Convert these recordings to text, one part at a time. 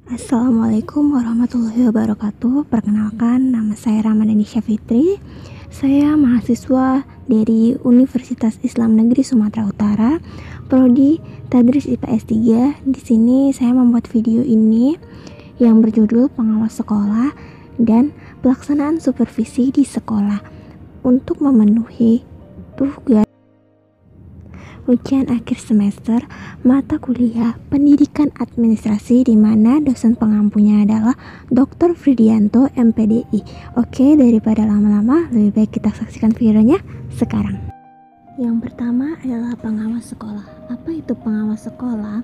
Assalamualaikum warahmatullahi wabarakatuh. Perkenalkan, nama saya Ramadhani Syafitri. Saya mahasiswa dari Universitas Islam Negeri Sumatera Utara, Prodi Tadris IPA S3. Di sini saya membuat video ini yang berjudul Pengawas Sekolah dan Pelaksanaan Supervisi di Sekolah untuk memenuhi tugas ujian akhir semester mata kuliah Pendidikan Administrasi, di mana dosen pengampunya adalah Dr. Fridianto MPDI. Oke, daripada lama-lama, lebih baik kita saksikan videonya sekarang. Yang pertama adalah pengawas sekolah. Apa itu pengawas sekolah?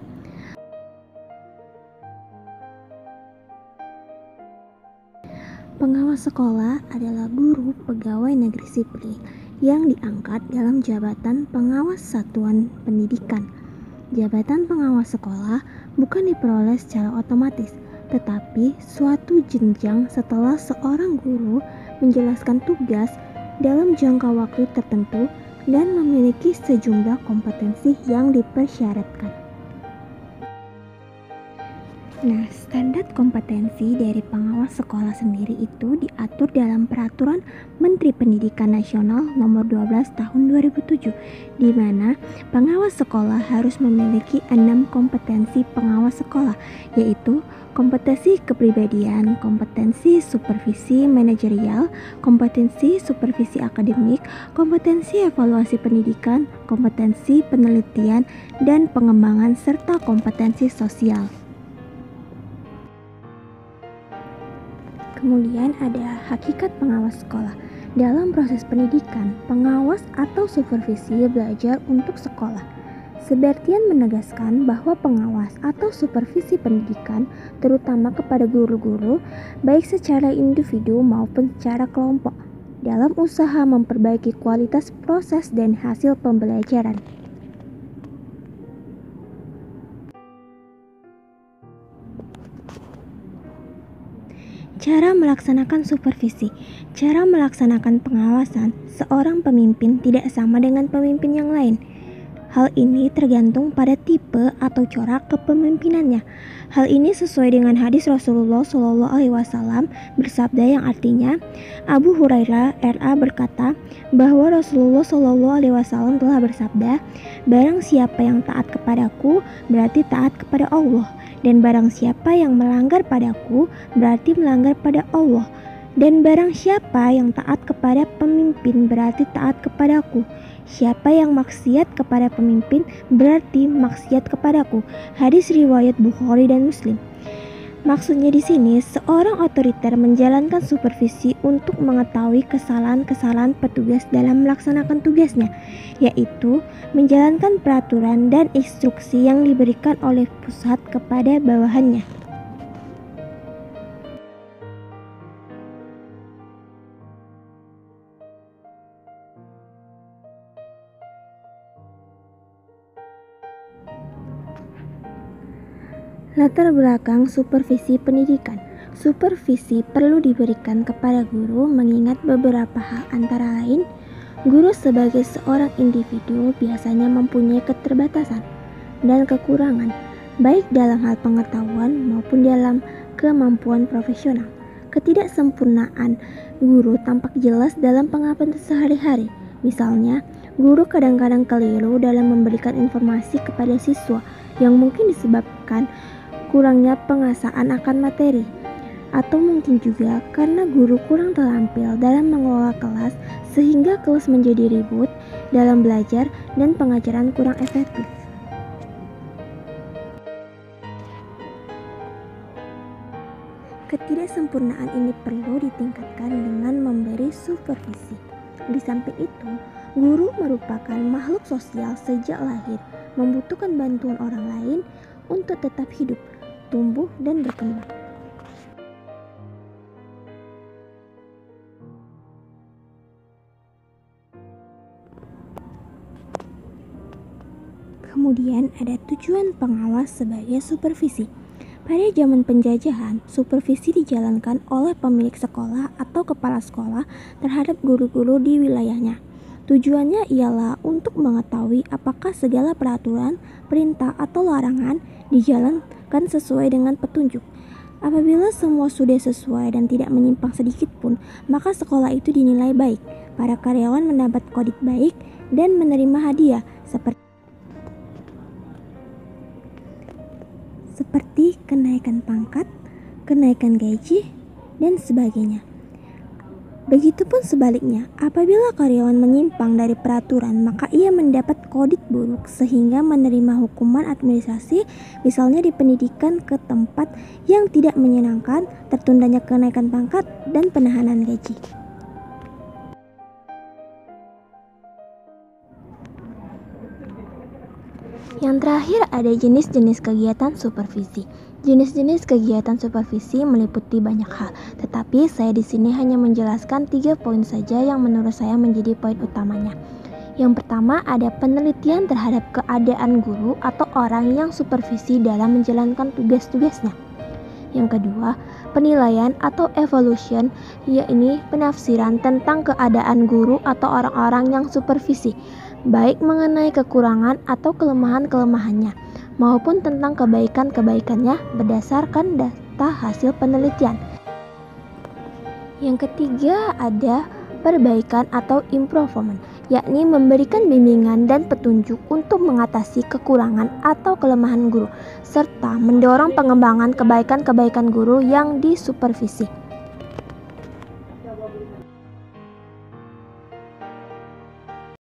Pengawas sekolah adalah guru pegawai negeri sipil yang diangkat dalam jabatan pengawas satuan pendidikan. Jabatan pengawas sekolah bukan diperoleh secara otomatis, tetapi suatu jenjang setelah seorang guru menjelaskan tugas dalam jangka waktu tertentu dan memiliki sejumlah kompetensi yang dipersyaratkan. Nah, standar kompetensi dari pengawas sekolah sendiri itu diatur dalam Peraturan Menteri Pendidikan Nasional Nomor 12 Tahun 2007, di mana pengawas sekolah harus memiliki 6 kompetensi pengawas sekolah, yaitu kompetensi kepribadian, kompetensi supervisi manajerial, kompetensi supervisi akademik, kompetensi evaluasi pendidikan, kompetensi penelitian dan pengembangan, serta kompetensi sosial. Kemudian ada hakikat pengawas sekolah. Dalam proses pendidikan, pengawas atau supervisi belajar untuk sekolah. Sebastian menegaskan bahwa pengawas atau supervisi pendidikan terutama kepada guru-guru, baik secara individu maupun secara kelompok, dalam usaha memperbaiki kualitas proses dan hasil pembelajaran. Cara melaksanakan supervisi. Cara melaksanakan pengawasan seorang pemimpin tidak sama dengan pemimpin yang lain. Hal ini tergantung pada tipe atau corak kepemimpinannya. Hal ini sesuai dengan hadis Rasulullah SAW bersabda, yang artinya Abu Hurairah RA berkata bahwa Rasulullah SAW telah bersabda, "Barang siapa yang taat kepadaku berarti taat kepada Allah, dan barang siapa yang melanggar padaku berarti melanggar pada Allah, dan barang siapa yang taat kepada pemimpin berarti taat kepadaku. Siapa yang maksiat kepada pemimpin berarti maksiat kepadaku." Hadis riwayat Bukhari dan Muslim. Maksudnya di sini, seorang otoriter menjalankan supervisi untuk mengetahui kesalahan-kesalahan petugas dalam melaksanakan tugasnya, yaitu menjalankan peraturan dan instruksi yang diberikan oleh pusat kepada bawahannya. Latar belakang supervisi pendidikan. Supervisi perlu diberikan kepada guru mengingat beberapa hal, antara lain, guru sebagai seorang individu biasanya mempunyai keterbatasan dan kekurangan, baik dalam hal pengetahuan maupun dalam kemampuan profesional. Ketidaksempurnaan guru tampak jelas dalam pengabdian sehari-hari. Misalnya, guru kadang-kadang keliru dalam memberikan informasi kepada siswa yang mungkin disebabkan kurangnya penguasaan akan materi, atau mungkin juga karena guru kurang terampil dalam mengelola kelas sehingga kelas menjadi ribut dalam belajar dan pengajaran kurang efektif. Ketidaksempurnaan ini perlu ditingkatkan dengan memberi supervisi. Di samping itu, guru merupakan makhluk sosial sejak lahir, membutuhkan bantuan orang lain untuk tetap hidup, tumbuh, dan berkembang. Kemudian ada tujuan pengawas sebagai supervisi. Pada zaman penjajahan, supervisi dijalankan oleh pemilik sekolah atau kepala sekolah terhadap guru-guru di wilayahnya. Tujuannya ialah untuk mengetahui apakah segala peraturan, perintah, atau larangan dijalankan sesuai dengan petunjuk. Apabila semua sudah sesuai dan tidak menyimpang sedikit pun, maka sekolah itu dinilai baik. Para karyawan mendapat kredit baik dan menerima hadiah seperti kenaikan pangkat, kenaikan gaji, dan sebagainya. Begitupun sebaliknya, apabila karyawan menyimpang dari peraturan, maka ia mendapat kredit buruk sehingga menerima hukuman administrasi, misalnya di pendidikan ke tempat yang tidak menyenangkan, tertundanya kenaikan pangkat, dan penahanan gaji. Yang terakhir ada jenis-jenis kegiatan supervisi. Jenis-jenis kegiatan supervisi meliputi banyak hal, tetapi saya di sini hanya menjelaskan 3 poin saja yang menurut saya menjadi poin utamanya. Yang pertama ada penelitian terhadap keadaan guru atau orang yang supervisi dalam menjalankan tugas-tugasnya. Yang kedua, penilaian atau evaluation, yakni penafsiran tentang keadaan guru atau orang-orang yang supervisi, baik mengenai kekurangan atau kelemahan-kelemahannya, maupun tentang kebaikan-kebaikannya berdasarkan data hasil penelitian. Yang ketiga ada perbaikan atau improvement, yakni memberikan bimbingan dan petunjuk untuk mengatasi kekurangan atau kelemahan guru, serta mendorong pengembangan kebaikan-kebaikan guru yang disupervisi.